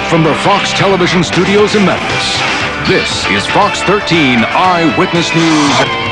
from the Fox television studios in Memphis, this is Fox 13 Eyewitness News.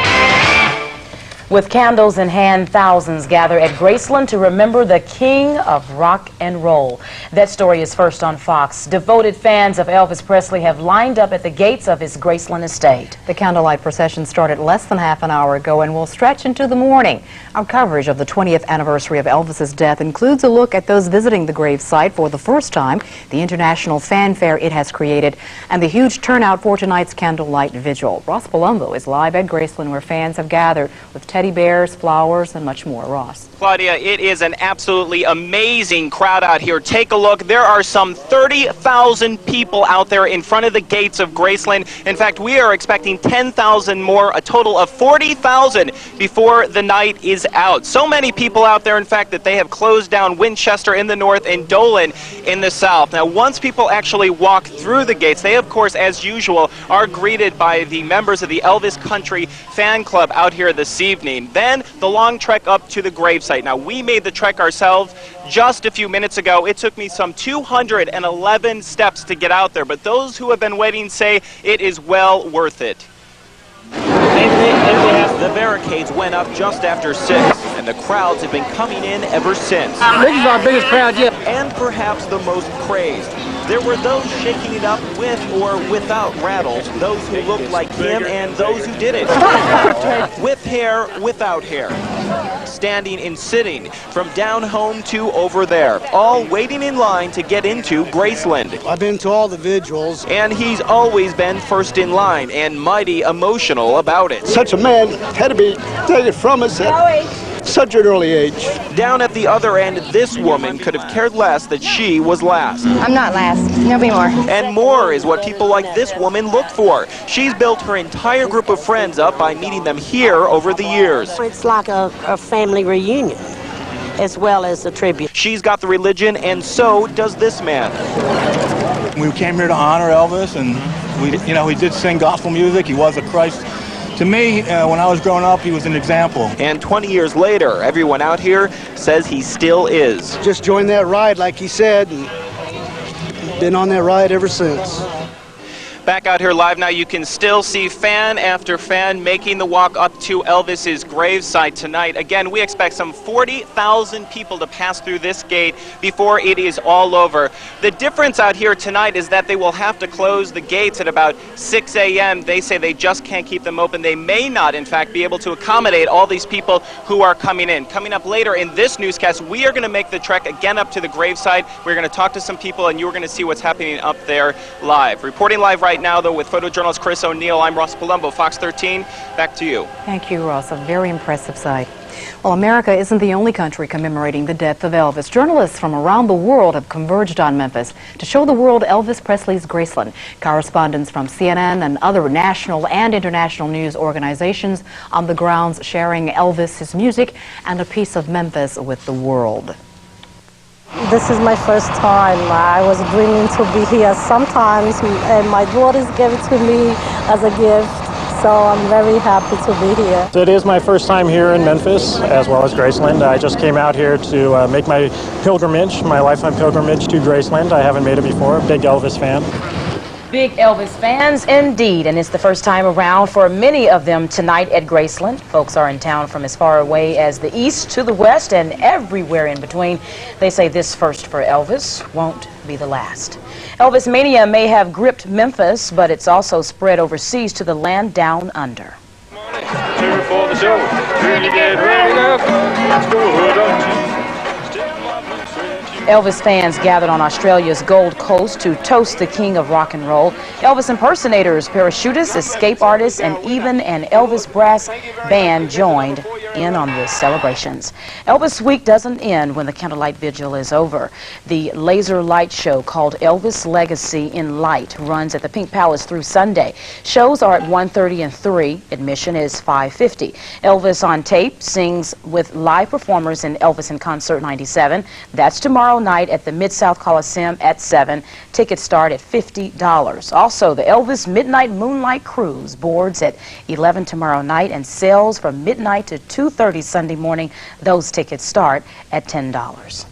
With candles in hand, thousands gather at Graceland to remember the king of rock and roll. That story is first on Fox. Devoted fans of Elvis Presley have lined up at the gates of his Graceland estate. The candlelight procession started less than half an hour ago and will stretch into the morning. Our coverage of the 20th anniversary of Elvis's death includes a look at those visiting the gravesite for the first time, the international fanfare it has created, and the huge turnout for tonight's candlelight vigil. Ross Palumbo is live at Graceland, where fans have gathered with teddy bears, flowers, and much more. Ross. Claudia, it is an absolutely amazing crowd out here. Take a look. There are some 30,000 people out there in front of the gates of Graceland. In fact, we are expecting 10,000 more, a total of 40,000 before the night is out. So many people out there, in fact, that they have closed down Winchester in the north and Dolan in the south. Now, once people actually walk through the gates, they, of course, as usual, are greeted by the members of the Elvis Country Fan Club out here this evening. Then the long trek up to the gravesite. Now, we made the trek ourselves just a few minutes ago. It took me some 211 steps to get out there, but those who have been waiting say it is well worth it. The barricades went up just after 6, and the crowds have been coming in ever since. This is our biggest crowd yet. And perhaps the most crazed. There were those shaking it up with or without rattles, those who looked like him and those who didn't. With hair, without hair. Standing and sitting, from down home to over there, all waiting in line to get into Graceland. I've been to all the vigils. And he's always been first in line and mighty emotional about it. Such a man had to be taken from us at such an early age. Down at the other end, this woman could have cared less that she was last. I'm not last. There'll be more. And more is what people like this woman look for. She's built her entire group of friends up by meeting them here over the years. It's like a family reunion as well as a tribute. She's got the religion, and so does this man. We came here to honor Elvis, and he did sing gospel music. He was a Christ. To me, when I was growing up, he was an example. And 20 years later, everyone out here says he still is. Just joined that ride, like he said, and been on that ride ever since. Back out here live now, you can still see fan after fan making the walk up to Elvis's gravesite tonight. Again, we expect some 40,000 people to pass through this gate before it is all over. The difference out here tonight is that they will have to close the gates at about 6 a.m. They say they just can't keep them open. They may not, in fact, be able to accommodate all these people who are coming in. Coming up later in this newscast, we are going to make the trek again up to the gravesite. We're going to talk to some people, and you're going to see what's happening up there live. Reporting live right now, though, with photojournalist Chris O'Neill, I'm Ross Palumbo, Fox 13. Back to you. Thank you, Ross. A very impressive sight. Well, America isn't the only country commemorating the death of Elvis. Journalists from around the world have converged on Memphis to show the world Elvis Presley's Graceland. Correspondents from CNN and other national and international news organizations on the grounds sharing Elvis, his music, and a piece of Memphis with the world. This is my first time. I was dreaming to be here sometimes, and my daughters gave it to me as a gift, so I'm very happy to be here. It is my first time here in Memphis, as well as Graceland. I just came out here to make my pilgrimage, my lifetime pilgrimage to Graceland. I haven't made it before. Big Elvis fan. Big Elvis fans indeed, and it's the first time around for many of them tonight at Graceland. Folks are in town from as far away as the east to the west and everywhere in between. They say this first for Elvis won't be the last. Elvis mania may have gripped Memphis, but it's also spread overseas to the land down under. Here for the show. Really get ready now. Let's go, don't you? Elvis fans gathered on Australia's Gold Coast to toast the king of rock and roll. Elvis impersonators, parachutists, escape artists, and even an Elvis brass band joined in on the celebrations. Elvis Week doesn't end when the candlelight vigil is over. The laser light show called Elvis Legacy in Light runs at the Pink Palace through Sunday. Shows are at 1:30 and 3. Admission is $5.50. Elvis on Tape sings with live performers in Elvis in Concert 97. That's tomorrow night at the Mid-South Coliseum at 7. Tickets start at $50. Also, the Elvis Midnight Moonlight Cruise boards at 11 tomorrow night and sails from midnight to 2:30 Sunday morning. Those tickets start at $10.